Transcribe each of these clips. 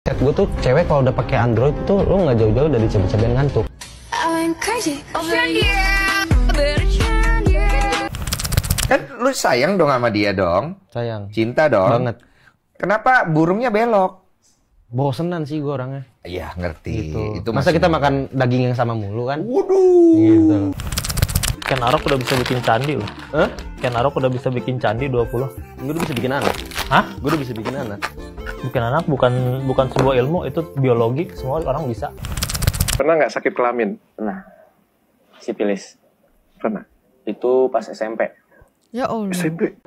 Chat gue tuh cewek kalau udah pakai Android tuh lo nggak jauh-jauh dari cewek-cewek ngantuk. Kan lu sayang dong sama dia dong. Sayang. Cinta dong. Banget. Kenapa burungnya belok? Bosenan sih gue orangnya. Iya ngerti. Gitu. Itu Masa kita makan daging yang sama mulu kan? Waduh. Gitu. Ken Arok udah bisa bikin candi loh. Hah? Ken Arok udah bisa bikin candi 20. Gue udah bisa bikin anak. Hah? Gue udah bisa bikin anak. Bikin anak bukan sebuah ilmu, itu biologi, semua orang bisa. Pernah nggak sakit kelamin? Pernah. Sipilis. Pernah. Itu pas SMP. Ya Allah. SMP.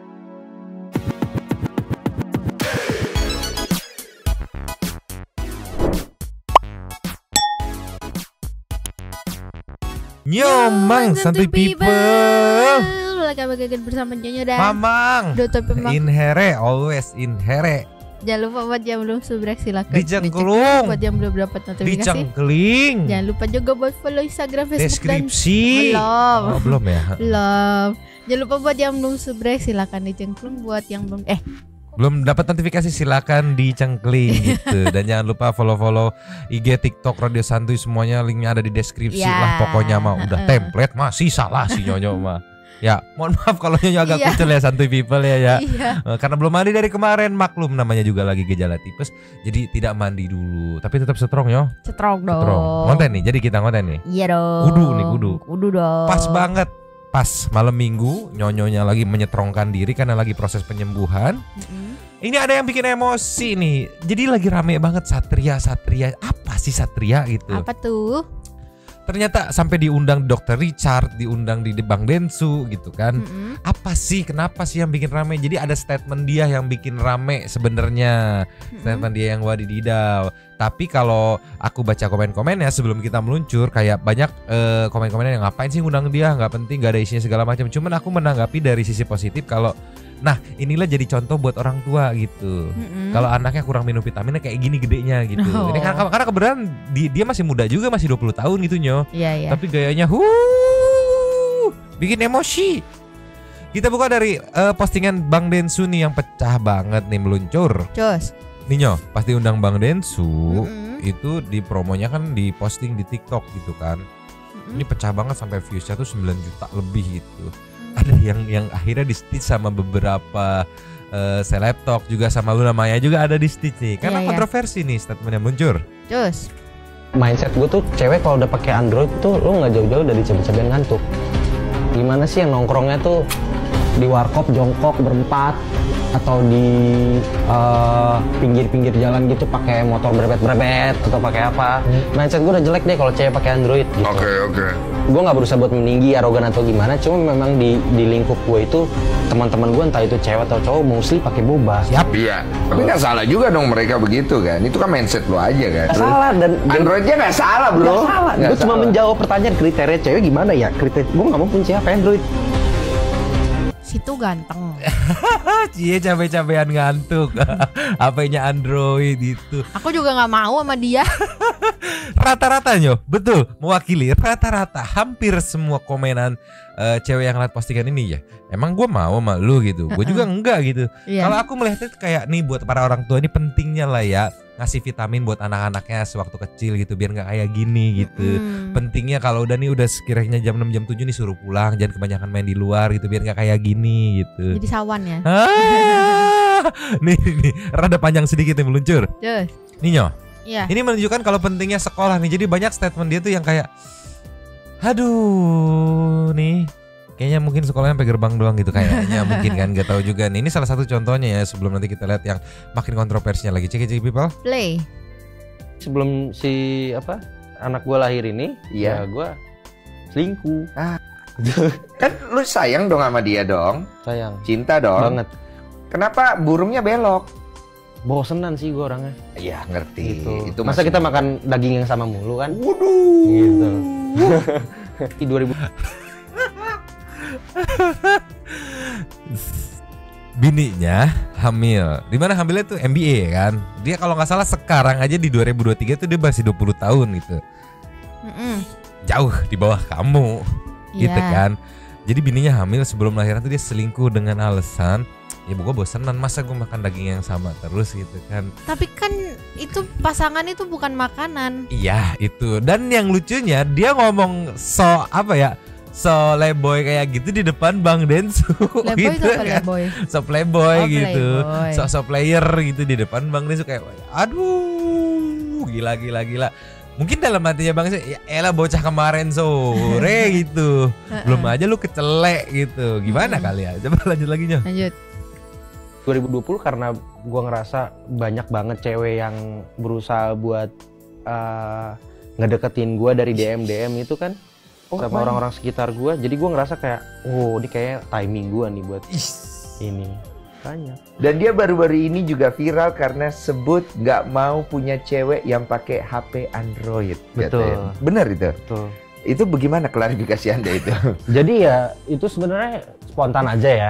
Nyomang santuy people. Lagi bagian bersama Nyonya dan Mamang. Duto Pemang. In here, always in here. Jangan lupa buat yang belum subrek silakan Dicengkelung. buat yang belum dapat notifikasi. Dicengkeling. Jangan lupa juga buat follow Instagram, Facebook Deskripsi. dan belum. Oh, belum ya? Belum. Jangan lupa buat yang belum subrek silakan dicengkelung, buat yang belum Belum dapat notifikasi silakan dicengkeling gitu. Dan jangan lupa follow IG, TikTok, Radio Santuy, semuanya linknya ada di deskripsi Ya. lah pokoknya mah. Udah template masih salah si Nyonyo mah. Ya, mohon maaf kalau Nyonyo agak Iya. kucel ya Santuy people ya. Iya. Karena belum mandi dari kemarin, maklum namanya juga lagi gejala tipes. Jadi tidak mandi dulu, tapi tetap strong yo. Cetrok dong. Strong. Konten nih, jadi kita konten nih. Iya dong. Kudu nih, kudu. Kudu dong. Pas banget. Pas malam minggu Nyonyonya lagi menyetrongkan diri karena lagi proses penyembuhan. Ini ada yang bikin emosi nih. Jadi lagi rame banget Satria. Apa sih Satria gitu? Apa tuh? Ternyata sampai diundang Dr. Richard, diundang di Bang Densu gitu kan. Apa sih, kenapa sih yang bikin rame? Jadi ada statement dia yang bikin rame sebenarnya. Statement dia yang wadididau. Tapi kalau aku baca komen-komennya sebelum kita meluncur, kayak banyak komen-komennya yang ngapain sih ngundang dia, nggak penting, nggak ada isinya segala macam. Cuman aku menanggapi dari sisi positif kalau nah inilah jadi contoh buat orang tua gitu. Kalau anaknya kurang minum vitaminnya kayak gini gedenya gitu. Oh. Ini karena kebetulan dia masih muda juga, masih 20 tahun gitu Nyo. Iya, iya. Tapi gayanya bikin emosi. Kita buka dari postingan Bang Densu nih yang pecah banget nih meluncur. Cus. Nih Nyo, pasti undang Bang Densu itu di promonya kan di posting di TikTok gitu kan. Ini pecah banget sampai viewsnya tuh 9 juta lebih gitu. Ada yang akhirnya di stitch sama beberapa seleb talk juga, sama Luna Maya juga ada di stitch nih. Karena Iya, iya. kontroversi nih statementnya muncul. Cus. Mindset gue tuh cewek kalau udah pakai Android tuh lo nggak jauh-jauh dari cewek-cewek ngantuk. Gimana sih yang nongkrongnya tuh di warkop jongkok berempat atau di pinggir-pinggir jalan gitu pakai motor berebet-berebet atau pakai apa? Mindset gue udah jelek deh kalau cewek pakai Android gitu. Oke. Gue nggak berusaha buat meninggi, arogan atau gimana, cuma memang di lingkup gue itu teman-teman gue entah itu cewek atau cowok mostly pakai boba. Iya. Tapi nggak salah juga dong mereka begitu kan. Itu kan mindset lo aja kan. Nggak salah dan Androidnya nggak salah bro. nggak salah. Nggak Gue cuma salah. menjawab pertanyaan kriteria cewek gimana ya. Gue nggak mau punya cewek pakai Android. Situ ganteng. Cie cabe-cabean ngantuk. HP-nya Android itu. Aku juga nggak mau sama dia. Rata-rata Nyo, betul, mewakili rata-rata hampir semua komenan cewek yang lihat postingan ini ya. Emang gue mau sama lu gitu. Gue juga enggak gitu. Iya. Kalau aku melihatnya tuh kayak nih buat para orang tua ini pentingnya lah ya ngasih vitamin buat anak-anaknya sewaktu kecil gitu biar nggak kayak gini gitu. Pentingnya kalau udah sekiranya jam 6 jam 7 nih suruh pulang, jangan kebanyakan main di luar gitu biar nggak kayak gini gitu. Jadi sawan ya. nih rada panjang sedikit nih meluncur. Cus. Nih Nyo. Iya. Ini menunjukkan kalau pentingnya sekolah nih. Jadi banyak statement dia tuh yang kayak aduh nih kayaknya mungkin sekolahnya sampai gerbang doang gitu kayaknya mungkin kan, gak tahu juga nih. Ini salah satu contohnya ya sebelum nanti kita lihat yang makin kontroversinya lagi. Cek people. Play. Sebelum si anak gue lahir ini, Iya. ya gue selingkuh. Kan lu sayang dong sama dia dong. Sayang. Cinta dong. Banget. Kenapa burungnya belok? Bosenan sih gue orangnya. Iya ngerti. Gitu. Itu Masa masih- kita makan daging yang sama mulu kan? Waduh. Gitu. Di 2000 Bininya hamil. Dimana hamilnya tuh MBA kan. Dia kalau nggak salah sekarang aja di 2023 tuh dia masih 20 tahun gitu. Jauh di bawah kamu gitu Iya. kan. Jadi bininya hamil, sebelum lahiran tuh dia selingkuh dengan alasan ya gue bosenan, masa gue makan daging yang sama terus gitu kan. Tapi kan itu pasangan itu bukan makanan. Iya itu. Dan yang lucunya dia ngomong so playboy kayak gitu di depan Bang Densu. Playboy gitu apa kan. playboy? So playboy Oh, gitu. playboy. So player gitu di depan Bang Densu kayak aduh gila. Mungkin dalam hatinya Bang Densu ya elah bocah kemarin sore gitu. Belum aja lu kecelek gitu. Gimana kali ya? Coba lanjut lagi Nyo. Lanjut. 2020 karena gue ngerasa banyak banget cewek yang berusaha buat ngedeketin gue dari DM itu kan sama orang-orang sekitar gue. Jadi gue ngerasa kayak, oh ini kayak timing gue nih buat ini. Banyak. Dan dia baru-baru ini juga viral karena sebut nggak mau punya cewek yang pakai HP Android. Betul. Katanya. Benar itu? Betul. Itu bagaimana klarifikasi Anda itu? Jadi ya itu sebenarnya spontan aja ya.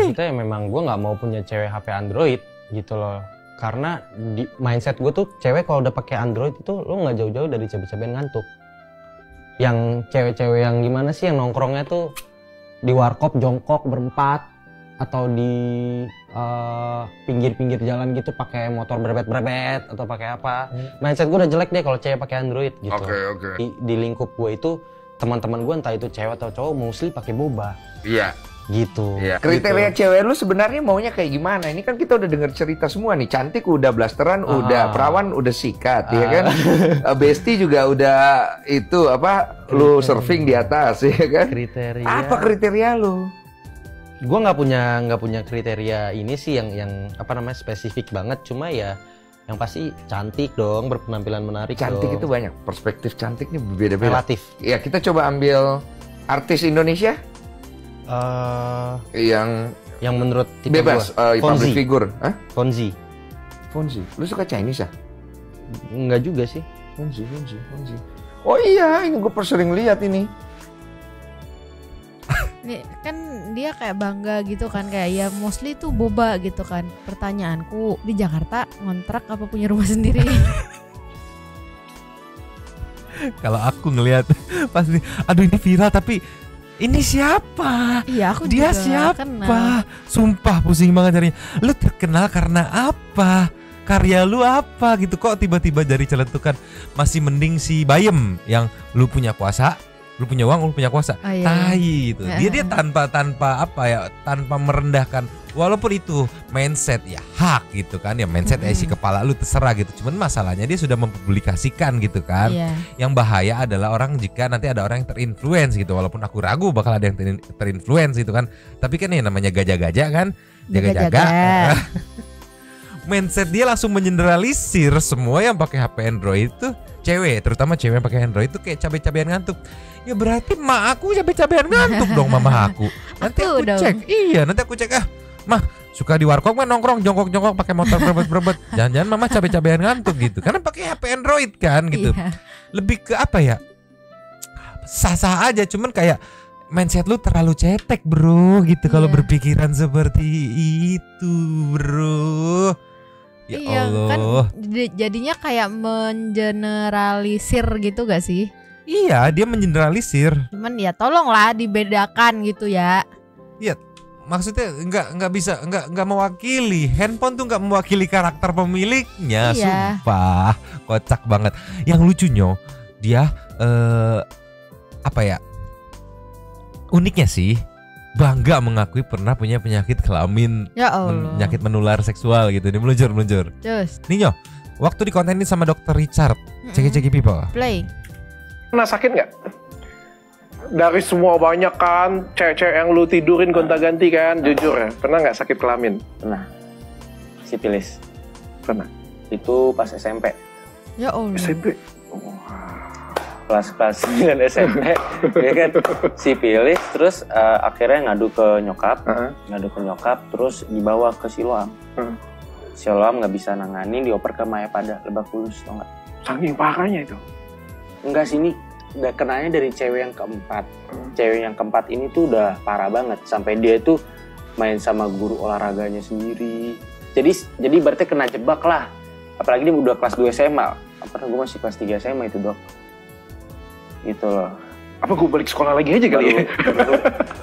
Kita ya memang gue nggak mau punya cewek HP Android gitu loh. Karena di mindset gue tuh cewek kalau udah pakai Android itu lo nggak jauh-jauh dari cabe-cabean ngantuk. Yang cewek-cewek yang gimana sih yang nongkrongnya tuh di warkop jongkok berempat atau di pinggir-pinggir jalan gitu pakai motor berebet-berebet atau pakai apa. Mindset gue udah jelek deh kalau cewek pakai Android gitu. Oke. Di lingkup gue itu teman-teman gue entah itu cewek atau cowok mostly pakai boba. Iya. Gitu. Iya. Kriteria cewek lu sebenarnya maunya kayak gimana? Ini kan kita udah denger cerita semua nih. Cantik udah blasteran, udah perawan udah sikat, ya kan? Besti juga udah itu apa? Lu surfing di atas, ya kan? Kriteria. Apa kriteria lu? Gue nggak punya kriteria ini sih yang apa namanya spesifik banget. Cuma ya yang pasti cantik dong, berpenampilan menarik. Cantik dong. itu banyak. Perspektif cantiknya berbeda-beda. Relatif. Ya kita coba ambil artis Indonesia Yang menurut tipe bebas gua. public figure. Hah? Fonzi. Fonzi. Lu suka Chinese ya? Enggak juga sih. Fonzi. Oh iya, ini gue sering lihat ini. Nih, kan dia kayak bangga gitu kan, kayak ya mostly tuh boba gitu kan. Pertanyaanku, di Jakarta ngontrak apa punya rumah sendiri? Kalau aku ngelihat pasti aduh ini viral tapi ini siapa? Iya, aku Dia juga siapa? kenal. Sumpah pusing banget carinya. Lu terkenal karena apa? Karya lu apa gitu, kok tiba-tiba jadi celetukan. Masih mending si Bayem yang lu punya kuasa, lu punya uang, lu punya kuasa. Oh, iya. Tai gitu. Dia tanpa apa ya, tanpa merendahkan. Walaupun itu mindset ya hak gitu kan, ya mindset isi kepala lu terserah gitu. Cuman masalahnya dia sudah mempublikasikan gitu kan. Iya. Yang bahaya adalah orang jika nanti ada orang yang terinfluence gitu. Walaupun aku ragu bakal ada yang terinfluence gitu kan. Tapi kan ya namanya gajah-gajah kan, jaga-jaga. Mindset dia langsung mengeneralisir semua yang pakai HP Android itu cewek, terutama cewek yang pakai Android itu kayak cabe-cabean ngantuk. Ya berarti mak aku cabe-cabean ngantuk dong mama aku. Nanti aku cek. Iya, nanti aku cek mah suka di warkop kan nongkrong jongkok-jongkok pakai motor berebet-berebet. Jangan-jangan mama cabe-cabean ngantuk gitu. Karena pakai HP Android kan gitu. Iya. Lebih ke apa ya? Sah-sah aja, cuman kayak mindset lu terlalu cetek bro gitu kalau berpikiran seperti itu bro. Ya iya, Allah. kan jadinya kayak mengeneralisir gitu gak sih? Iya, dia mengeneralisir. Cuman ya tolonglah dibedakan gitu ya. Iya, maksudnya nggak bisa nggak mewakili. Handphone tuh nggak mewakili karakter pemiliknya. Iya. Sumpah, kocak banget. Yang lucunya dia apa ya? Uniknya sih bangga mengakui pernah punya penyakit kelamin, Ya Allah. penyakit menular seksual gitu. Ini meluncur. Terus Ninyo, waktu dikontenin sama Dr. Richard, ceki people. play. Pernah sakit nggak? Dari semua banyak kan, cewek-cewek yang lu tidurin gonta-ganti kan, jujur ya, pernah nggak sakit kelamin? Pernah. Sipilis. Pernah. Itu pas SMP. Ya Allah. SMP? Kelas 9 SMP. Ya kan, sipilis. Terus akhirnya ngadu ke nyokap. Terus dibawa ke Siloam. Siloam nggak bisa nanganin, dioper ke Mayapada, Lebak Bulus, tau nggak? Saking parahnya itu. Enggak sih, ini udah kenanya dari cewek yang keempat. Cewek yang keempat ini tuh udah parah banget. Sampai dia tuh main sama guru olahraganya sendiri. Jadi berarti kena jebak lah. Apalagi dia udah kelas 2 SMA. Apalagi gue masih kelas 3 SMA itu dok. Gitu loh. Apa gue balik sekolah lagi aja kali ya?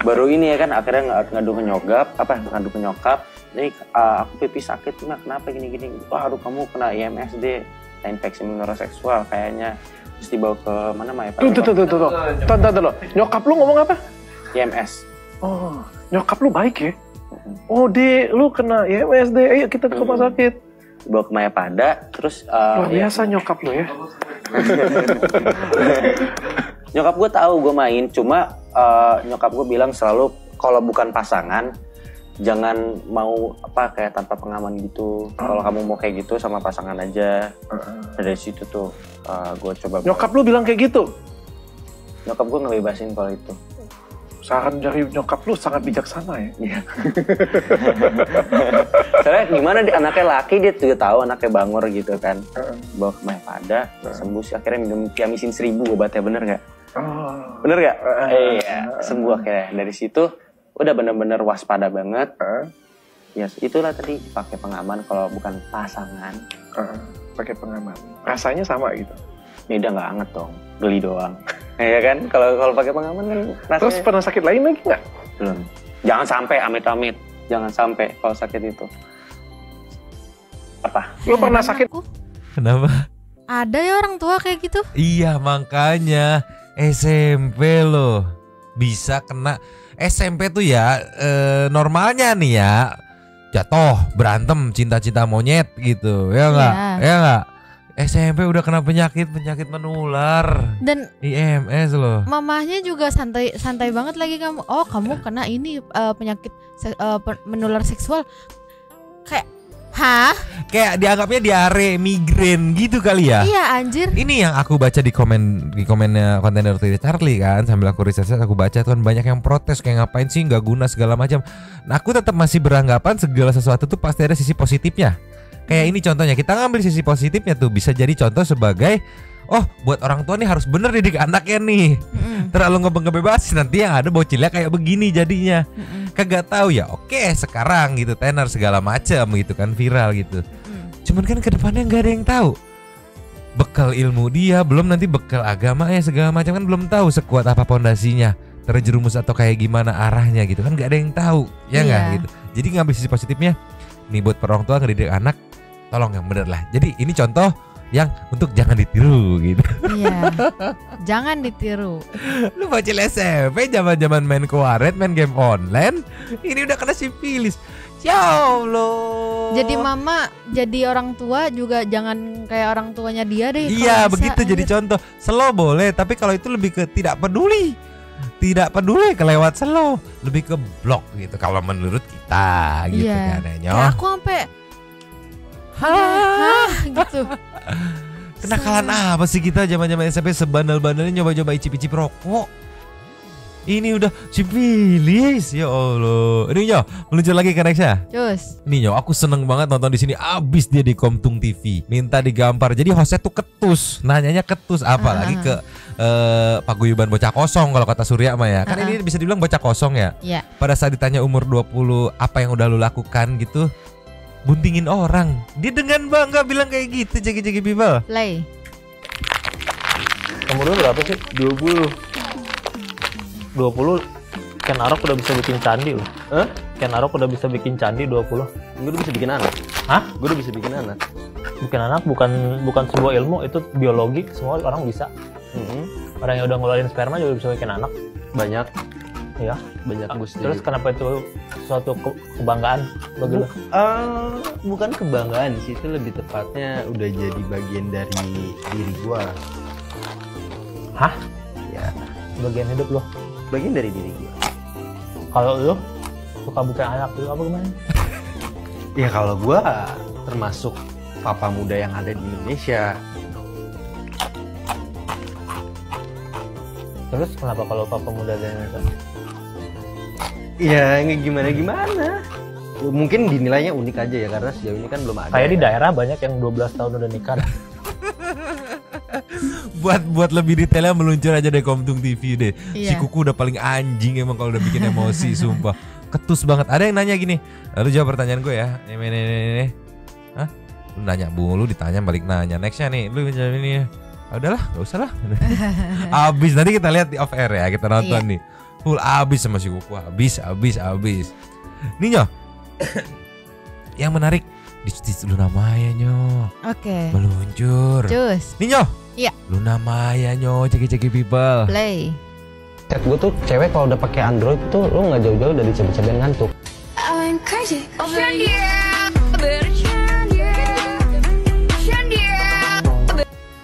Baru ini ya kan akhirnya ngadu ke nyokap. Nih aku pipi sakit, kenapa gini-gini? Wah, aduh kamu kena IMSD, infeksi menular seksual kayaknya. Terus dibawa ke mana Maya? Tuh. Nyokap lu ngomong apa? IMS. Oh, nyokap lu baik ya? Oh, lu kena IMSD, ayo kita ke rumah sakit. Dibawa ke Mayapada, terus luar biasa nyokap lu ya. Nyokap gue tahu gue main, cuma nyokap gue bilang selalu kalau bukan pasangan jangan mau kayak tanpa pengaman gitu. Kalau kamu mau kayak gitu sama pasangan aja. Dari situ tuh gue coba. Nyokap lu bilang kayak gitu? Nyokap gue ngebebasin kalau itu. Saran dari nyokap lu sangat bijaksana ya. Iya. Soalnya gimana anaknya laki, dia juga tahu anaknya bangor gitu kan. Bawa ke Mayapada, sembuh sih akhirnya minum Tiamisin 1000 obatnya, bener nggak? Bener nggak? Iya, sembuh akhirnya. Dari situ udah bener-bener waspada banget. Ya itulah tadi, pakai pengaman kalau bukan pasangan. Pakai pengaman. Rasanya sama gitu. Ini udah nggak anget dong, geli doang. Ya kan, kalau pakai pengaman kan rasanya. Terus pernah sakit lain lagi nggak? Belum. Jangan sampai amit-amit, jangan sampai kalau sakit itu. Apa? Lu pernah sakit? Kenapa? Ada ya orang tua kayak gitu? Iya, makanya SMP loh bisa kena. SMP tuh ya normalnya nih ya jatuh, berantem, cinta-cinta monyet gitu, ya nggak? Ya nggak? SMP udah kena penyakit menular dan IMS loh. Mamahnya juga santai banget lagi kamu. Oh, kamu kena ini penyakit menular seksual. Kayak hah? Kayak dianggapnya diare, migrain gitu kali ya. Iya anjir. Ini yang aku baca di komennya kontainer Twitter Charlie kan, sambil aku riset aku baca tuh kan banyak yang protes kayak ngapain sih nggak guna segala macam. Nah, aku tetap masih beranggapan segala sesuatu tuh pasti ada sisi positifnya. Kayak ini contohnya, kita ngambil sisi positifnya tuh bisa jadi contoh sebagai buat orang tua nih harus bener didik anaknya nih. Terlalu ngebebasin nanti yang ada bocilnya kayak begini jadinya. Kagak tahu ya. Oke, sekarang gitu tenar segala macam gitu kan viral gitu. Cuman kan kedepannya nggak ada yang tahu. Bekal ilmu dia belum, nanti bekal agamanya segala macam kan belum tahu sekuat apa pondasinya, terjerumus atau kayak gimana arahnya gitu kan nggak ada yang tahu ya nggak gitu. Jadi ngambil sisi positifnya nih buat orang tua ngedidik anak, tolong yang bener lah. Jadi ini contoh yang untuk jangan ditiru gitu. Iya. Jangan ditiru. Lu bocil SMP zaman-zaman main kuaret, main game online, ini udah kena sifilis. Ya Allah. Jadi mama, jadi orang tua juga jangan kayak orang tuanya dia deh. Iya, begitu jadi contoh. Slow boleh, tapi kalau itu lebih ke tidak peduli. Tidak peduli kelewat slow, lebih ke blok gitu kalau menurut kita gitu kan ya. Kayak aku sampai gitu. Kenakalan apa sih kita zaman-zaman SMP sebandel-bandelnya nyoba-nyoba icip-icip rokok. Ini udah sifilis ya Allah. Ini Nyo, meluncur lagi ke nextnya. Cus. Ini Nyo, aku seneng banget nonton di sini. Abis dia di Komtung TV, minta digampar. Jadi hostnya tuh ketus, nanyanya ketus. Apalagi ke paguyuban bocah kosong kalau kata Surya mah ya. Kan ini bisa dibilang bocah kosong ya. Iya. Pada saat ditanya umur 20 apa yang udah lu lakukan gitu, buntingin orang. Dia dengan bangga bilang kayak gitu, jagi-jagi people. Play. Umur lu berapa sih? 20 Ken Arok udah bisa bikin candi loh. Ken Arok udah bisa bikin candi 20. Gue udah bisa bikin anak. Hah? Gue udah bisa bikin anak. Bikin anak bukan sebuah ilmu, itu biologi, semua orang bisa. Orang yang udah ngeluarin sperma juga bisa bikin anak. Banyak. Iya. Banyak Gusti. Terus kenapa itu suatu kebanggaan bagi lu? Bukan kebanggaan sih, itu lebih tepatnya udah jadi bagian dari diri gue. Hah? Ya, Bagian hidup lo? bagian dari diri gue. Kalau lu suka bikin anak itu apa gimana? Ya kalau gue termasuk papa muda yang ada di Indonesia. Terus kenapa kalau papa muda dan Indonesia? Ya nggak gimana. Mungkin dinilainya unik aja ya karena sejauh ini kan belum ada. Kayak di daerah banyak yang 12 tahun udah nikah. Buat lebih detailnya meluncur aja deh Komtung TV deh. Si Iya. Kuku udah paling anjing emang kalau udah bikin emosi sumpah. Ketus banget. Ada yang nanya gini, lalu jawab pertanyaan gue ya. Ini. Hah? Lu nanya mulu, ditanya balik nanya. Nextnya nih, lu jawab ini. Udahlah, nggak usah lah. Abis nanti kita lihat di off air ya, kita nonton nih. Full abis sama si Kuku, abis. Nih Nyo, yang menarik di Luna Maya Nyo. Oke. Meluncur. Cus. Nih Nyo. Iya. Luna Maya Nyo, ceki people. Play. Chat gue tuh cewek kalau udah pakai Android tuh lo nggak jauh-jauh dari cabai-cabean ngantuk.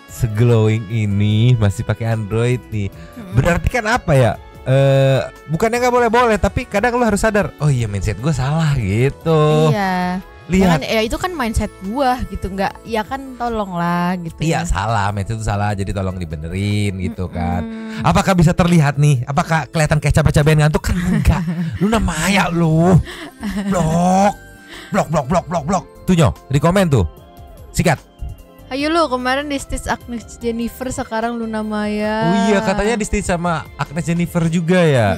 Seglowing ini masih pakai Android nih. Berarti kan apa ya? Bukannya nggak boleh-boleh, tapi kadang lo harus sadar. Oh iya, mindset gue salah gitu. Iya. Lihat. Ya itu kan mindset gua gitu, nggak? Ya kan tolonglah gitu. Iya salah, mindset itu salah. Jadi tolong dibenerin gitu kan. Apakah bisa terlihat nih? Apakah kelihatan kayak cabai-cabean ngantuk? Kan enggak. Luna Maya lu. Blok. Tuh Nyo, di komen tuh. Sikat. Ayo lu, kemarin di stage Agnes Jennifer, sekarang Luna Maya. Oh iya, katanya di stage sama Agnes Jennifer juga ya.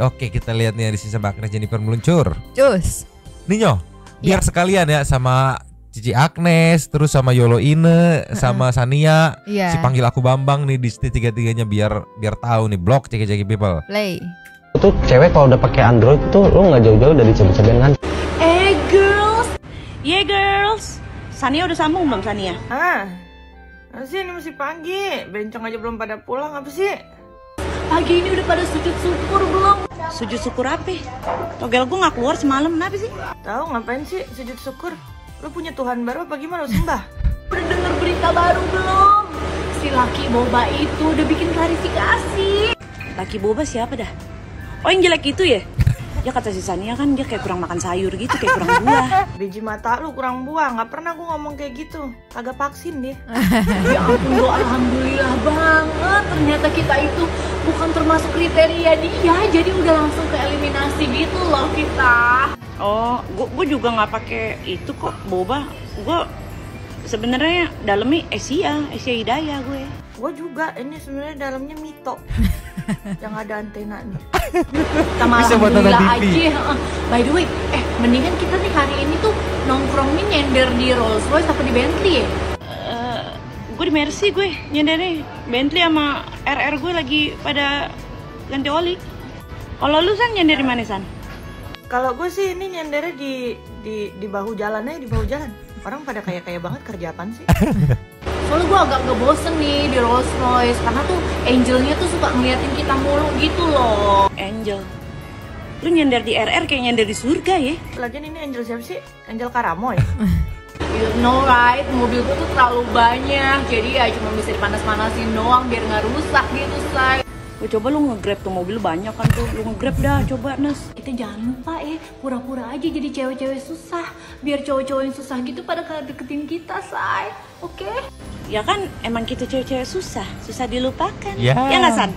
Oke, kita lihat nih di stage sama Agnes Jennifer meluncur. Cus. Nih Nyo, biar sekalian ya sama Cici Agnes, terus sama Yolo Ine, sama Sania. Si panggil aku Bambang nih di stage tiga-tiganya biar tahu nih blok ceki people. Play. Itu cewek kalau udah pakai Android tuh lo nggak jauh-jauh dari cabai-cabean ngantuk. Girls. Yeah girls. Sania udah sambung belum Sania? Masih ini masih pagi. Bencong aja belum pada pulang apa sih? Pagi ini udah pada sujud syukur belum? Sujud syukur apa? Togel gue gak keluar semalam, kenapa sih? Tahu ngapain sih sujud syukur? Lu punya Tuhan baru apa gimana lu sembah? Udah denger berita baru belum? Si laki boba itu udah bikin klarifikasi. Laki boba siapa dah? Oh yang jelek itu ya? Ya kata si Sania kan dia kayak kurang makan sayur gitu, kayak kurang buah. Biji mata lu kurang buah, gak pernah gue ngomong kayak gitu. Kagak vaksin dia. Ya ampun lo, alhamdulillah banget. Ternyata kita itu bukan termasuk kriteria dia, jadi udah langsung ke eliminasi gitu loh kita. Oh, gue juga nggak pakai itu kok boba. Gue sebenarnya dalamnya Asia Hidayah gue. Gue juga, ini sebenarnya dalamnya Mito. Yang ada antenanya. Sama alhamdulillah aja. By the way, mendingan kita nih hari ini tuh nongkrongnya nyender di Rolls Royce apa di Bentley ya? Gue di Mercy gue nyendernya. Bentley sama RR gue lagi pada ganti oli. Kalau lu San nyender di mana San? Kalau gue sih ini nyendernya di bahu jalan aja, di bahu jalan. Orang pada kaya banget, kerja apaan sih? Soalnya gue agak bosen nih di Rolls Royce karena tuh Angelnya tuh suka ngeliatin kita mulu gitu loh. Angel? Lu nyender di RR kayak nyender di surga ya? Lagian ini Angel siapa sih? Angel Karamo ya? You know right, mobil gue tuh terlalu banyak, jadi ya cuma bisa dipanas-panasin doang biar nggak rusak gitu say. Coba lu nge-grab tuh mobil banyak kan tuh, lu nge-grab dah coba Nes. Kita jangan lupa pura-pura aja jadi cewek-cewek susah, biar cowok-cowok yang susah gitu pada deketin kita say, oke? Ya kan emang kita cewek-cewek susah dilupakan, ya nggak San?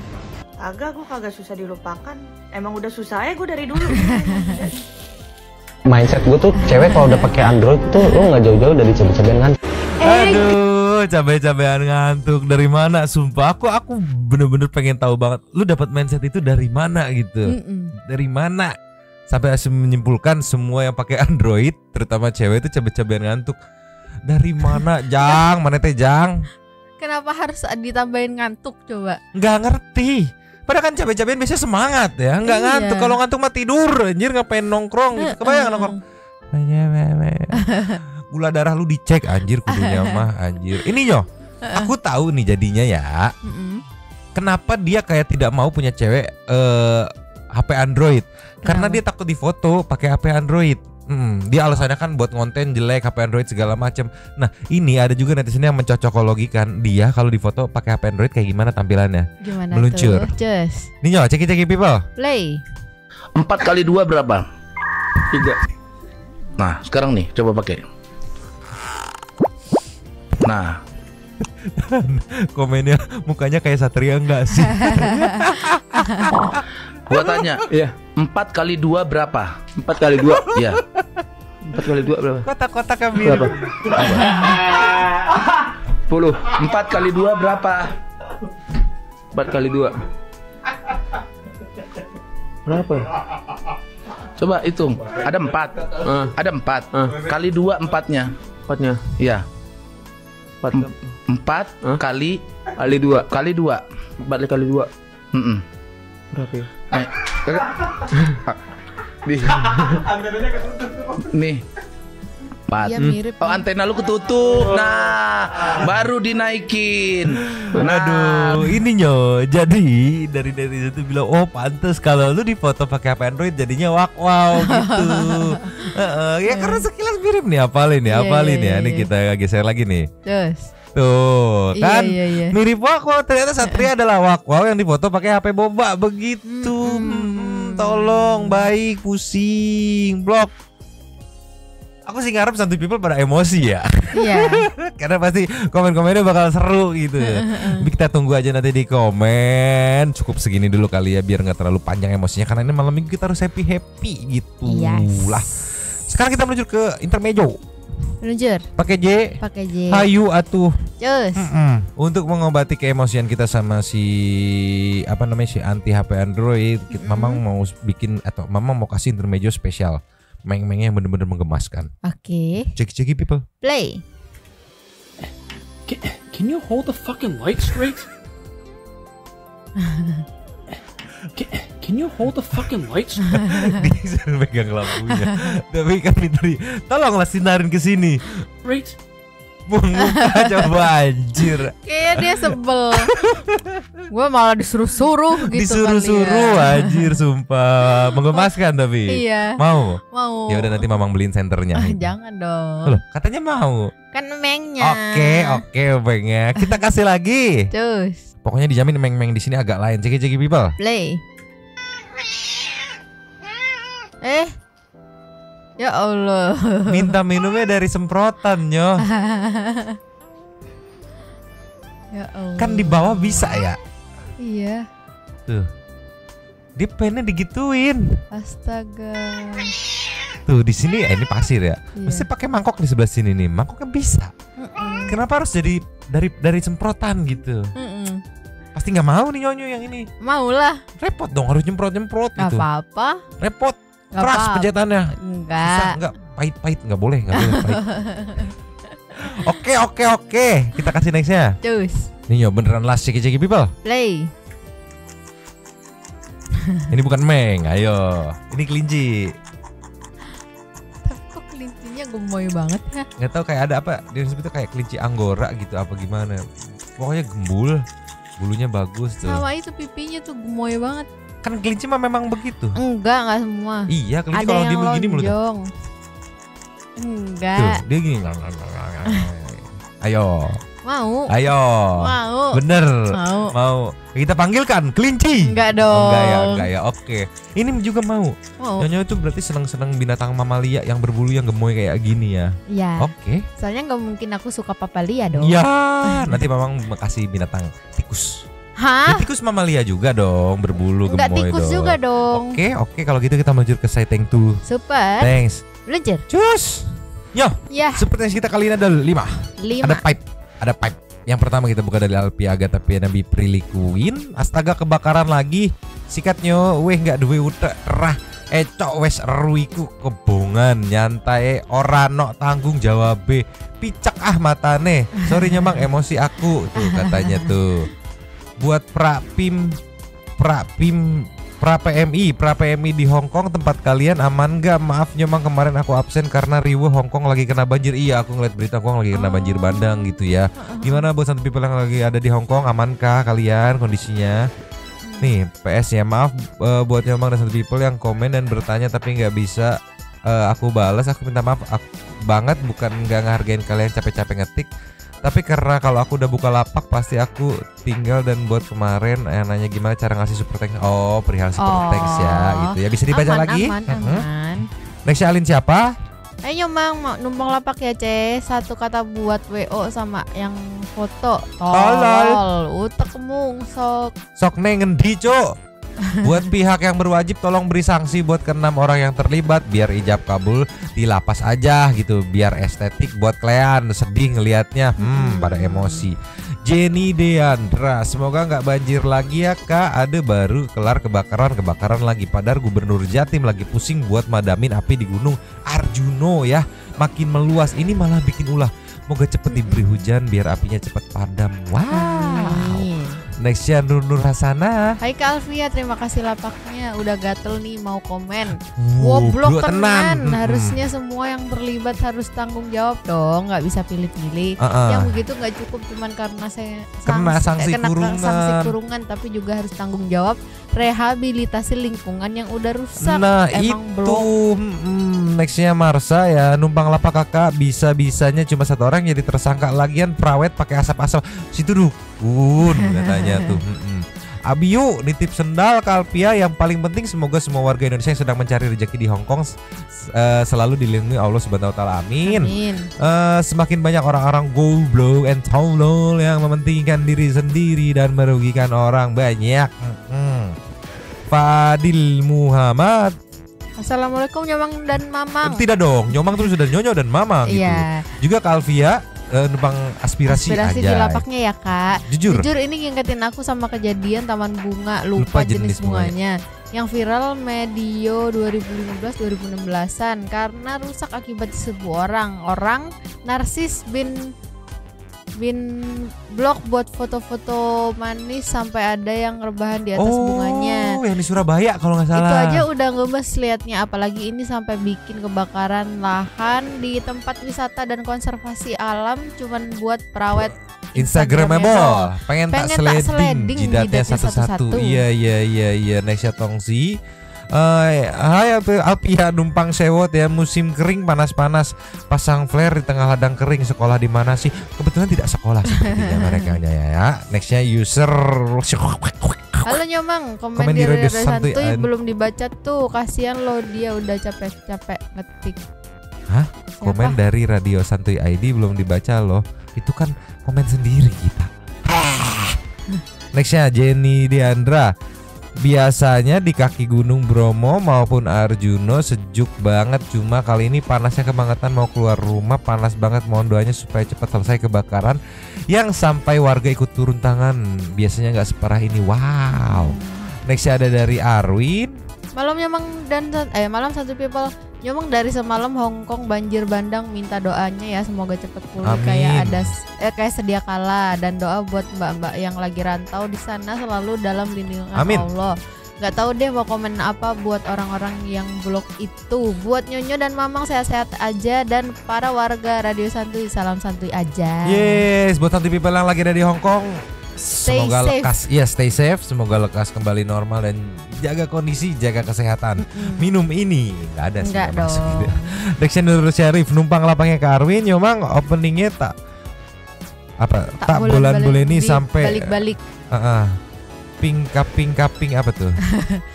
Agak, gue kagak susah dilupakan, emang udah susah gue dari dulu. Mindset gue tuh cewek kalau udah pakai Android tuh lo nggak jauh-jauh dari cabai-cabean ngantuk. Aduh, cabai-cabean ngantuk dari mana? Sumpah aku bener-bener pengen tahu banget. Lu dapat mindset itu dari mana gitu? Dari mana? Sampai menyimpulkan semua yang pakai Android, terutama cewek itu cabai-cabean ngantuk. Dari mana, Jang? Mana teh Jang? Kenapa harus ditambahin ngantuk coba? Nggak ngerti. Padahal kan cabai-cabean biasanya semangat ya, nggak ngantuk. Kalau ngantuk mah tidur, anjir ngapain nongkrong gitu. Kebayang nongkrong. Gula darah lu dicek anjir kudunya mah anjir. Ini Nyo, aku tahu nih jadinya ya. Kenapa dia kayak tidak mau punya cewek HP Android? Karena dia takut difoto pakai HP Android. Dia alasannya kan buat konten jelek, HP Android segala macam. Nah ini ada juga netizen yang mencocokologikan dia kalau difoto pakai HP Android kayak gimana tampilannya. Gimana meluncur. Tuh? Just. Nih Nyo, ceki people. Play. 4 kali 2 berapa? 3. Nah sekarang nih coba pakai. Nah komennya mukanya kayak Satria enggak sih? Gua tanya, 4 kali 2 berapa? 4 kali 2? Iya. 4 kali 2 berapa? Kotak-kotak yang biru. 10. 4 kali 2 berapa? 4 kali 2 berapa? Coba hitung. Ada 4. Ada 4. Kali 2 4-nya. 4-nya? Iya. 4 kali 2. kali 2. 4 kali 2. Berapa ya? Nih. 4. Iya, mirip. Oh, antena lu ketutup. Nah, baru dinaikin. Aduh, ini Nyo. Jadi dari itu bilang, "Oh, pantes kalau lu difoto pakai HP Android jadinya wow gitu." Ya karena sekilas mirip nih, apalin ya. Ini kita geser lagi nih. Terus. Tuh, kan Iya. mirip wow. Ternyata Satria adalah wow yang difoto pakai HP boba begitu. Tolong, baik, pusing, blok. Aku sih ngarep Santuy People pada emosi ya. Iya. Karena pasti komen-komennya bakal seru gitu ya. Kita tunggu aja nanti di komen. Cukup segini dulu kali ya biar nggak terlalu panjang emosinya karena ini malam minggu kita harus happy gitu lah. Sekarang kita menuju ke intermezzo. Pakai J. Hayu atuh. Cus. Untuk mengobati keemosian kita sama si si anti HP Android, Mamang mau bikin atau Mamang mau kasih intermezzo spesial. Meng-mengnya yang benar-benar menggemaskan. Oke. Ceki people. Play. Can you hold the fucking light straight? Can you hold the fucking light straight? Dia suruh pegang lampunya. Tapi kan minta tolonglah sinarin ke sini. Straight. Muka coba anjir. Kayaknya dia sebel. Gue malah disuruh-suruh gitu. Disuruh-suruh anjir sumpah. Menggemaskan tapi. Iya. Mau? Mau. Ya udah nanti Mamang beliin senternya. Jangan dong. Loh, katanya mau. Kan mengnya. Oke, mengnya. Kita kasih lagi. Terus. Pokoknya dijamin meng-meng di sini agak lain. Ceki people. Play. Ya Allah. Minta minumnya dari semprotan, Nyo. Ya Allah. Kan di bawah bisa ya? Iya. Tuh. Dia pengen digituin. Astaga. Tuh di sini ini pasir ya. Iya. Mesti pakai mangkok di sebelah sini nih. Mangkoknya bisa. Kenapa harus jadi dari semprotan gitu? Pasti nggak mau nih Nyonyo yang ini. Mau lah. Repot dong harus nyemprot-nyemprot gitu. Gak apa-apa. Repot. Gak Keras apa-apa. penjahitannya. Enggak. Susah, enggak pahit nggak boleh pahit. Oke. Kita kasih nextnya. Cus. Nih Nyo beneran last ceki people. Play. Ini bukan meng, ayo. Ini kelinci. Tapi kok kelincinya gemoy banget ya? Nggak tahu kayak ada apa dia sebutnya kayak kelinci anggora gitu apa gimana. Pokoknya gembul, bulunya bagus tuh. Sama itu pipinya tuh gemoy banget. Kan kelinci mah memang begitu. Enggak semua. Iya, kelinci ada kalau yang dia begini mulut. lonjong. Tuh, Enggak. dia gini. Ayo. Mau. Ayo. Mau. Bener. Mau. Kita panggilkan kelinci. Enggak dong. Enggak ya. Oke. Ini juga mau. Nyonya itu berarti senang-senang binatang mamalia yang berbulu yang gemoy kayak gini ya. Iya. Oke. Soalnya nggak mungkin aku suka papalia dong. Iya. Nanti Mamang kasih binatang tikus. Hah? Ya, tikus mamalia juga dong, berbulu Enggak gemoy tikus dong. juga dong. Oke, kalau gitu kita meluncur ke side tank 2. Super. Thanks. Meluncur. Cus. Yo. Ya. Super tank kita kali ini ada 5. Ada pipe. Yang pertama kita buka dari Alpiaga tapi Nabi Prilly Queen. Astaga kebakaran lagi. Sikatnya weh nggak duwe uterah. Cok wes ruiku kebongan nyantai ora nok tanggung jawabe. Picak matane. Sorry Nyemang emosi aku tuh katanya tuh. Buat pra PMI di Hong Kong tempat kalian aman gak? Maaf Nyemang kemarin aku absen karena riweuh Hong Kong lagi kena banjir. Iya aku ngeliat berita Hong Kong lagi kena banjir bandang gitu ya. Gimana buat Santuy People yang lagi ada di Hong Kong, amankah kalian kondisinya? Nih PS ya maaf buat Nyemang dan Santuy People yang komen dan bertanya tapi nggak bisa aku balas. Aku minta maaf banget, bukan nggak ngehargain kalian capek-capek ngetik. Tapi karena kalau aku udah buka lapak pasti aku tinggal dan buat kemarin nanya gimana cara ngasih super thanks. Oh perihal super thanks ya gitu ya. Bisa dibaca lagi. Aman. Next Alin siapa? Ayo Mang mau numpang lapak ya C. Satu kata buat WO sama yang foto. Tolol. Utekmu Sok ngendi cuk. Buat pihak yang berwajib tolong beri sanksi buat ke-6 orang yang terlibat biar ijab kabul di lapas aja gitu, biar estetik buat kalian sedih ngelihatnya pada emosi. Jenny Deandra, semoga nggak banjir lagi ya Kak, ada baru kelar kebakaran lagi, padahal Gubernur Jatim lagi pusing buat madamin api di Gunung Arjuno ya, makin meluas ini malah bikin ulah. Moga cepet diberi hujan biar apinya cepet padam. Wow. Nextnya Nur Hasana. Hai Kak Alfia, terima kasih lapaknya. Udah gatel nih mau komen. Goblok Goblok tenan. tenan. Harusnya semua yang terlibat harus tanggung jawab dong. Nggak bisa pilih-pilih. Yang begitu nggak cukup cuman karena saya kena sanksi kurungan, tapi juga harus tanggung jawab rehabilitasi lingkungan yang udah rusak. Nah Emang itu nextnya Marsa ya, numpang lapak kakak bisa-bisanya cuma satu orang jadi tersangka, lagian perawet pakai asap-asap situ dukun katanya tuh. Abiu nitip sendal ke Alpia. Yang paling penting semoga semua warga Indonesia yang sedang mencari rezeki di Hong Kong selalu dilindungi Allah Subhanahu wa taala. Amin. Semakin banyak orang-orang goblok and tolol yang mementingkan diri sendiri dan merugikan orang banyak. Fadil Muhammad. Assalamualaikum Nyomang dan Mamang. Tidak dong, Nyomang terus sudah Nyonyo dan Mama gitu. Iya. Juga ke Alfia numpang aspirasi aja. Di lapaknya ya Kak. Jujur ini ngingetin aku sama kejadian Taman Bunga, lupa jenis bunganya. Yang viral medio 2015-2016an karena rusak akibat sebuah orang narsis bin blog buat foto-foto manis sampai ada yang rebahan di atas bunganya. Yang di Surabaya kalau nggak salah. Itu aja udah ngemes liatnya, apalagi ini sampai bikin kebakaran lahan di tempat wisata dan konservasi alam cuman buat perawat Instagramable. Pengen tak sliding jidatnya satu-satu. Iya. Nesya Tongsi. Hai Alpia numpang sewot ya, musim kering panas-panas, pasang flare di tengah ladang kering. Sekolah di mana sih? Kebetulan tidak sekolah sepertinya mereka ya. Nextnya user. Halo Nyomang, komen di Radio Santuy belum dibaca tuh, kasihan lo, dia udah capek-capek ngetik. Hah? Komen dari Radio Santuy ID belum dibaca loh. Itu kan komen sendiri kita. Nextnya Jenny Diandra. Biasanya di kaki Gunung Bromo maupun Arjuno sejuk banget, cuma kali ini panasnya kebangetan, mau keluar rumah panas banget. Mohon doanya supaya cepat selesai kebakaran yang sampai warga ikut turun tangan. Biasanya nggak separah ini. Wow. Next ada dari Arwin. Malam Nyomang dan malam Santuy People. Nyomang dari semalam Hong Kong banjir bandang, minta doanya ya semoga cepat pulih. Amin. Kayak sedia kala, dan doa buat mbak-mbak yang lagi rantau di sana selalu dalam lindungan Allah. Gak tahu deh mau komen apa buat orang-orang yang blog itu. Buat Nyonyo dan Mamang sehat-sehat aja, dan para warga Radio Santuy salam santuy aja. Yes, buat Santuy People yang lagi ada di Hong Kong, semoga lekas, stay safe, semoga lekas kembali normal dan jaga kondisi, jaga kesehatan. Minum ini nggak ada sih, nggak masuk gitu. Dexia Nurul Syarif numpang lapangnya ke Arwin. Nyomang openingnya tak bulan-bulan ini sampai balik-balik. Ping kaping apa tuh?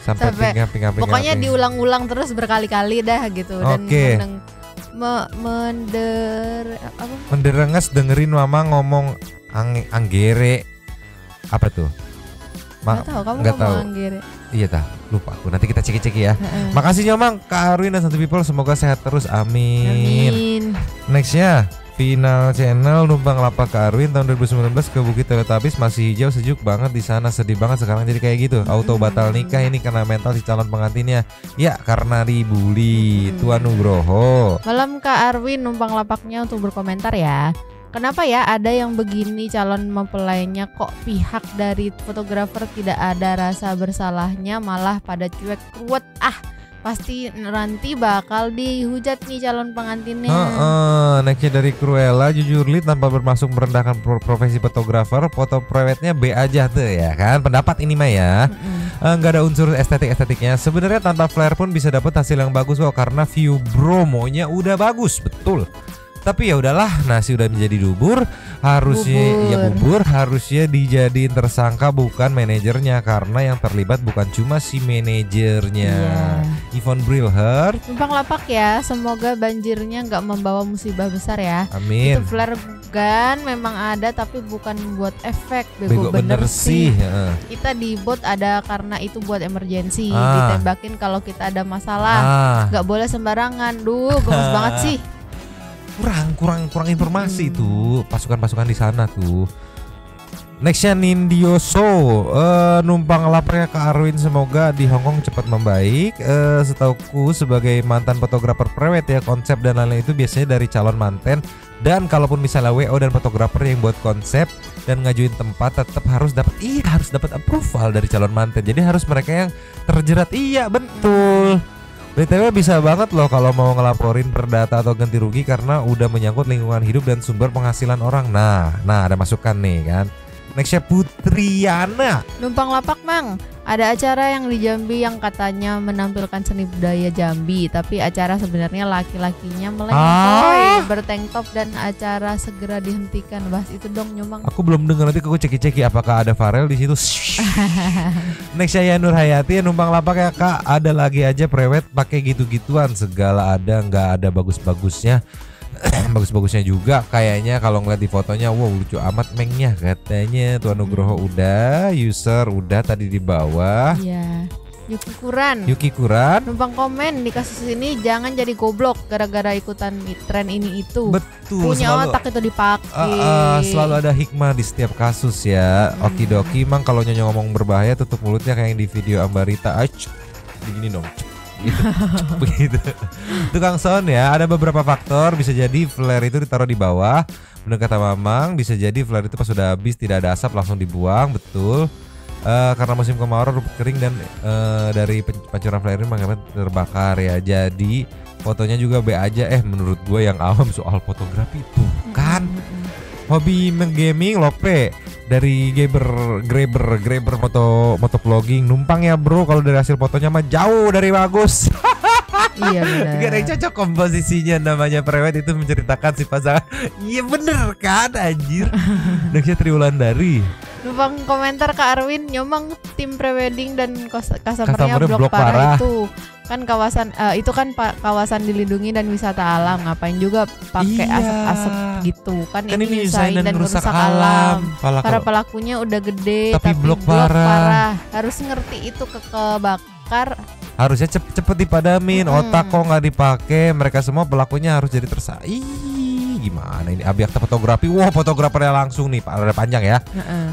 Sampai ping kaping. Pokoknya diulang-ulang terus berkali-kali dah gitu. Oke. Dan menderenges dengerin Mama ngomong anggere. Apa tuh? Gak tahu, kamu ngomong anggere. Iya tah, lupa aku. Nanti kita cek-cek ya. Makasih Nyomang, Kak Arwin dan Santuy People, semoga sehat terus. Amin. Nextnya Final Channel numpang lapak Kak Arwin tahun 2019 ke Bukit Teletabis, masih hijau, sejuk banget di sana. Sedih banget sekarang jadi kayak gitu. Auto batal nikah ini karena mental si calon pengantinnya. Ya karena dibully. Tuan Nugroho. Malam Kak Arwin numpang lapaknya untuk berkomentar ya. Kenapa ya ada yang begini calon mempelainya, kok pihak dari fotografer tidak ada rasa bersalahnya, malah pada cuek ruwet. Pasti nanti bakal dihujat nih calon pengantinnya. Nextnya dari Cruella, jujur Li tanpa bermaksud merendahkan profesi fotografer, foto prewednya B aja tuh ya kan. Pendapat ini mah ya. Nggak ada unsur estetiknya. Sebenarnya tanpa flare pun bisa dapat hasil yang bagus kok, karena view bromonya udah bagus, betul. Tapi ya udahlah, nasi udah menjadi bubur, harusnya dijadiin tersangka bukan manajernya, karena yang terlibat bukan cuma si manajernya. Yvonne Brilher. Numpang lapak ya, semoga banjirnya nggak membawa musibah besar ya. Amin. Itu flare gun memang ada tapi bukan buat efek, bego bener sih. Kita di bot ada karena itu buat emergency, ditembakin kalau kita ada masalah. Nggak boleh sembarangan. Gemes banget sih. Kurang informasi tuh pasukan di sana tuh. Nextnya Nindioso, numpang lapaknya ke Arwin semoga di Hongkong cepat membaik. Setauku sebagai mantan fotografer prewed ya, konsep dan lain-lain itu biasanya dari calon manten. Dan kalaupun misalnya WO dan fotografer yang buat konsep dan ngajuin tempat tetap harus dapat approval dari calon manten. Jadi harus mereka yang terjerat. Iya betul. BTW bisa banget loh kalau mau ngelaporin perdata atau ganti rugi karena udah menyangkut lingkungan hidup dan sumber penghasilan orang. Nah ada masukan nih kan. Nextnya Putriana. Numpang lapak Mang, ada acara yang di Jambi yang katanya menampilkan seni budaya Jambi, tapi acara sebenarnya laki-lakinya melenggoi bertank top dan acara segera dihentikan. Bahas itu dong Nyomang. Aku belum dengar, nanti aku ceki-ceki apakah ada Farel di situ. Nextnya ya Nur Hayati, numpang lapak ya Kak, ada lagi aja prewed pakai gitu-gituan, segala ada nggak ada bagus-bagusnya. Bagus-bagusnya juga kayaknya kalau ngeliat di fotonya. Wow lucu amat mengnya katanya. Tuan Nugroho udah, user udah tadi di bawah. Iya. Yuki Kuran numpang komen di kasus ini jangan jadi goblok gara-gara ikutan tren ini itu. Betul. Punya selalu, otak itu dipakai. Selalu ada hikmah di setiap kasus ya. Okidoki Mang, kalau nyonya ngomong berbahaya tutup mulutnya kayak yang di video Ambarita. Begini dong. Gitu. Begitu. Tukang sound ya, ada beberapa faktor. Bisa jadi flare itu ditaruh di bawah. Benar kata Mamang, bisa jadi flare itu pas sudah habis tidak ada asap langsung dibuang. Betul. Karena musim kemarau rumput kering dan dari pancuran flare ini mengakibatkan terbakar ya. Jadi fotonya juga B aja. Menurut gue yang awam soal fotografi itu kan. Hobi menggaming Lope dari Graber motovlogging, numpang ya bro, kalau dari hasil fotonya mah jauh dari bagus. Iya benar. Gak ada yang cocok komposisinya, namanya prewed itu menceritakan si pasangan. Iya bener kan anjir. Nextnya Triwulandari. Numpang komentar Kak Arwin, Nyomang tim prewedding dan customernya blok parah itu. Kan kawasan itu kan kawasan dilindungi dan wisata alam, ngapain juga pakai asap-asap gitu kan, ini nyusahin dan merusak alam. Para pelakunya udah gede tapi blok parah. Harus ngerti itu kebakar. Harusnya cepet dipadamin. Otak kok nggak dipakai, mereka semua pelakunya harus jadi tersangka. Gimana ini Abiakta fotografi. Wah fotografernya langsung nih, ada panjang ya.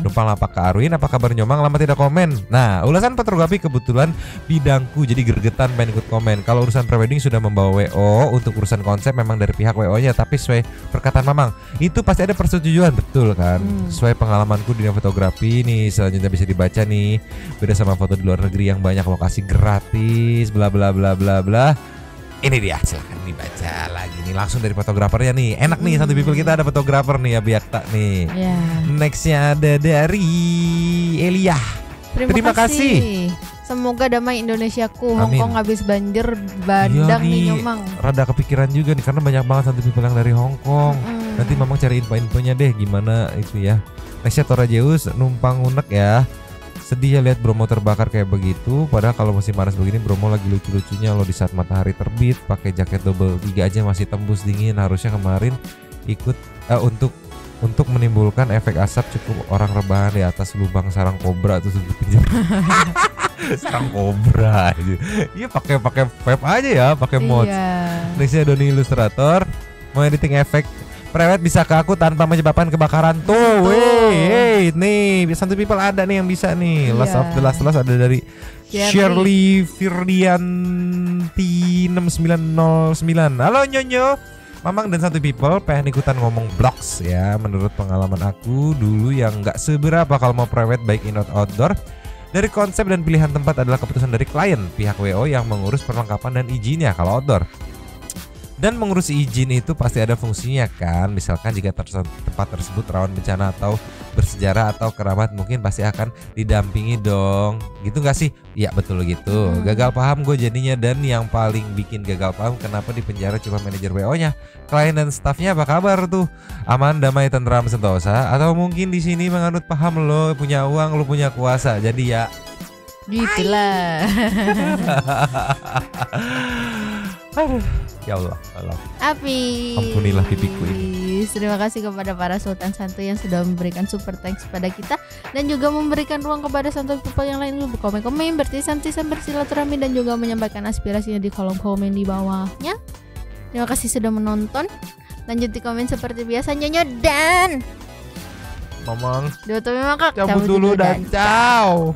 Numpang lapak ke Arwin, apa kabar Nyomang, lama tidak komen. Nah ulasan fotografi kebetulan bidangku, jadi gergetan pengen ikut komen. Kalau urusan prewedding sudah membawa WO, untuk urusan konsep memang dari pihak WO nya. Tapi sesuai perkataan Mamang, itu pasti ada persetujuan, betul kan. Sesuai pengalamanku di dunia fotografi nih, selanjutnya bisa dibaca nih. Beda sama foto di luar negeri yang banyak lokasi gratis, bla bla bla bla bla. Ini dia, silahkan dibaca lagi nih langsung dari fotografernya nih. Enak nih, satu people kita ada fotografer nih, Abiakta nih. Nextnya ada dari Elia. Terima kasih. Semoga damai Indonesiaku. Hongkong habis banjir bandang nih Nyomang. Rada kepikiran juga nih karena banyak banget satu people yang dari Hongkong. Nanti Mamang cari info-infonya deh gimana itu ya. Nextnya Torajeus, numpang unek ya. Sedih ya lihat Bromo terbakar kayak begitu. Padahal kalau musim panas begini Bromo lagi lucu-lucunya loh di saat matahari terbit. Pakai jaket double 3 aja masih tembus dingin. Harusnya kemarin ikut untuk menimbulkan efek asap cukup orang rebahan di atas lubang sarang kobra tuh sarang kobra. Iya pakai vape aja ya, pakai mods. Nextnya Doni Ilustrator, mau editing efek prewed bisa ke aku tanpa menyebabkan kebakaran tuh. Wey, nih Santu People ada nih yang bisa nih. Last of the Last ada dari Shirley Firdianti 6909. Halo Nyonyo, Mamang dan Santu People pengen ikutan ngomong blogs ya. Menurut pengalaman aku dulu yang nggak seberapa kalau mau prewed baik indoor outdoor. Dari konsep dan pilihan tempat adalah keputusan dari klien, pihak WO yang mengurus perlengkapan dan izinnya kalau outdoor. Dan mengurus izin itu pasti ada fungsinya kan. Misalkan jika tempat tersebut rawan bencana atau bersejarah atau keramat, mungkin pasti akan didampingi dong. Gitu gak sih? Ya betul gitu. Gagal paham gue jadinya. Dan yang paling bikin gagal paham kenapa di penjara cuma manajer WO-nya. Klien dan staffnya apa kabar tuh? Aman, damai, tentram, sentosa? Atau mungkin di sini menganut paham lo punya uang, lo punya kuasa. Jadi ya gitulah. Ya Allah. Api. Ampunilah pipiku ini. Terima kasih kepada para Sultan Santuy yang sudah memberikan super thanks pada kita dan juga memberikan ruang kepada Santuy People yang lain untuk berkomen-komen, bertisan-tisan, bersilaturahmi dan juga menyampaikan aspirasinya di kolom komen di bawahnya. Terima kasih sudah menonton. Lanjut di komen seperti biasa Nyonyo dan Mamang. Diotomi Mangkok Cabut dulu dan ciao.